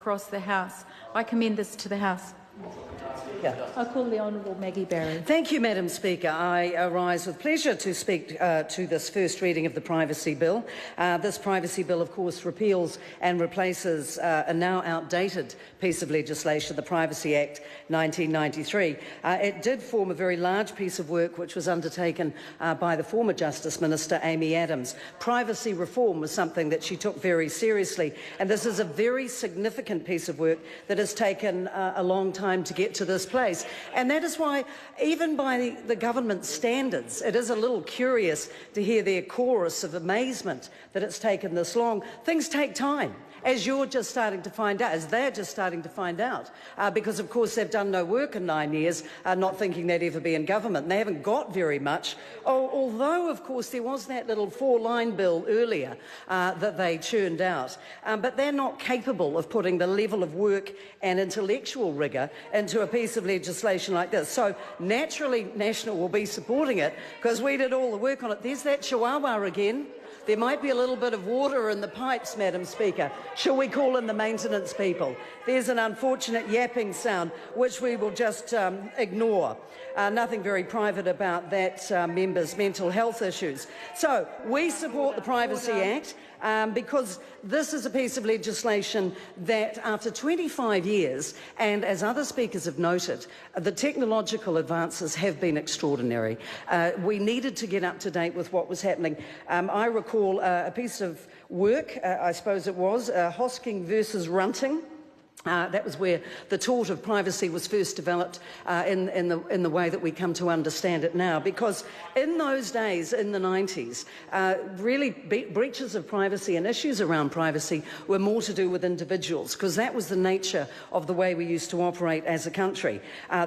across the House. I commend this to the House. I call the Honourable Maggie Barry. Thank you, Madam Speaker. I rise with pleasure to speak to this first reading of the Privacy Bill. This Privacy Bill, of course, repeals and replaces a now outdated piece of legislation, the Privacy Act 1993. It did form a very large piece of work which was undertaken by the former Justice Minister, Amy Adams. Privacy reform was something that she took very seriously, and this is a very significant piece of work that has taken a long time to get to this place. And that is why, even by the government standards, it is a little curious to hear their chorus of amazement that it's taken this long. Things take time, as you're just starting to find out, as they're just starting to find out, because of course they've done no work in 9 years, not thinking they'd ever be in government, and they haven't got very much. Although of course there was that little 4-line bill earlier that they churned out, but they're not capable of putting the level of work and intellectual rigour into a piece of legislation like this. So naturally National will be supporting it because we did all the work on it. There's that chihuahua again. There might be a little bit of water in the pipes, Madam Speaker. Shall we call in the maintenance people? There's an unfortunate yapping sound, which we will just ignore. Nothing very private about that member's mental health issues. So we support the Privacy Act because this is a piece of legislation that, after 25 years, and as other speakers have noted, the technological advances have been extraordinary. We needed to get up to date with what was happening. I recall a piece of work, I suppose it was, Hosking versus Runting. That was where the tort of privacy was first developed in the way that we come to understand it now. Because in those days, in the 90s, really breaches of privacy and issues around privacy were more to do with individuals, because that was the nature of the way we used to operate as a country.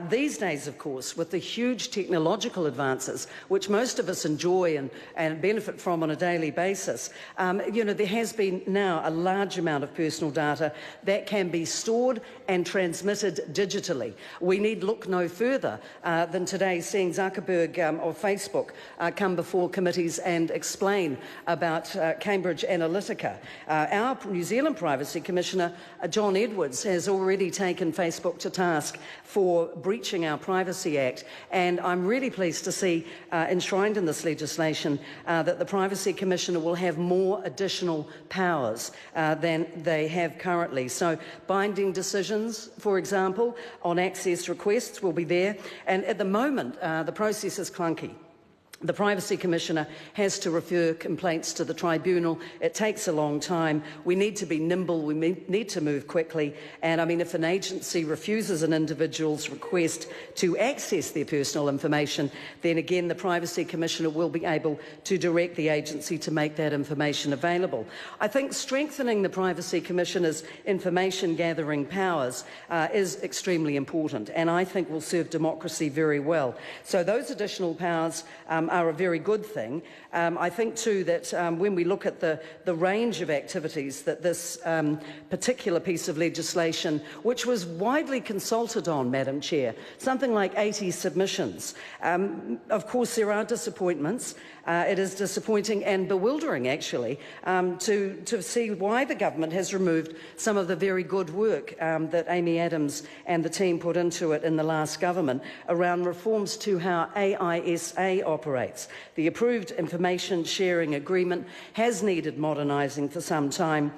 These days, of course, with the huge technological advances, which most of us enjoy and benefit from on a daily basis, there has been now a large amount of personal data that can be stored and transmitted digitally. We need look no further than today seeing Zuckerberg of Facebook come before committees and explain about Cambridge Analytica. Our New Zealand Privacy Commissioner, John Edwards, has already taken Facebook to task for breaching our Privacy Act, and I'm really pleased to see enshrined in this legislation that the Privacy Commissioner will have more additional powers than they have currently. So binding decisions, for example, on access requests will be there, and at the moment the process is clunky. The Privacy Commissioner has to refer complaints to the tribunal. It takes a long time. We need to be nimble. We need to move quickly. And I mean, if an agency refuses an individual's request to access their personal information, then again the Privacy Commissioner will be able to direct the agency to make that information available. I think strengthening the Privacy Commissioner's information gathering powers is extremely important, and I think will serve democracy very well. So those additional powers are a very good thing. I think too that when we look at the range of activities that this particular piece of legislation, which was widely consulted on, Madam Chair, something like 80 submissions, of course there are disappointments. It is disappointing and bewildering, actually, to see why the government has removed some of the very good work that Amy Adams and the team put into it in the last government around reforms to how AISA operates. The approved information sharing agreement has needed modernising for some time.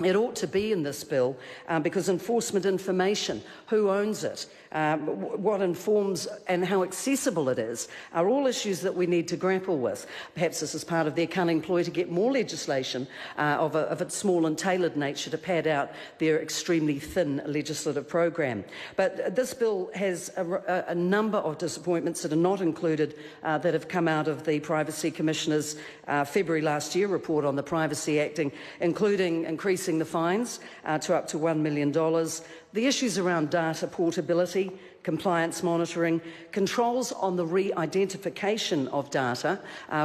It ought to be in this bill because enforcement information, who owns it, what informs and how accessible it is, are all issues that we need to grapple with. Perhaps this is part of their cunning ploy to get more legislation of a small and tailored nature to pad out their extremely thin legislative program. But this bill has a number of disappointments that are not included that have come out of the Privacy Commissioner's February last year report on the Privacy Acting, including increasing the fines to up to $1 million, the issues around data portability, compliance monitoring, controls on the re-identification of data,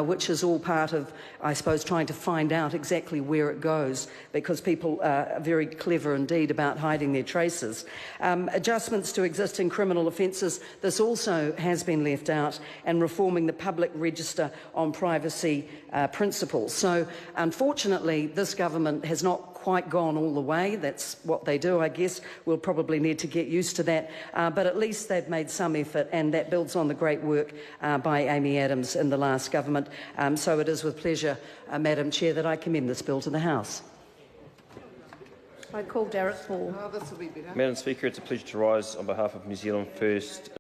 which is all part of, I suppose, trying to find out exactly where it goes, because people are very clever indeed about hiding their traces. Adjustments to existing criminal offences, this also has been left out, and reforming the public register on privacy principles. So, unfortunately, this government has not quite gone all the way. That's what they do, I guess. We'll probably need to get used to that. But at least they've made some effort, and that builds on the great work by Amy Adams in the last government. So it is with pleasure, Madam Chair, that I commend this bill to the House. I call Derek Paul. Madam Speaker, it's a pleasure to rise on behalf of New Zealand First.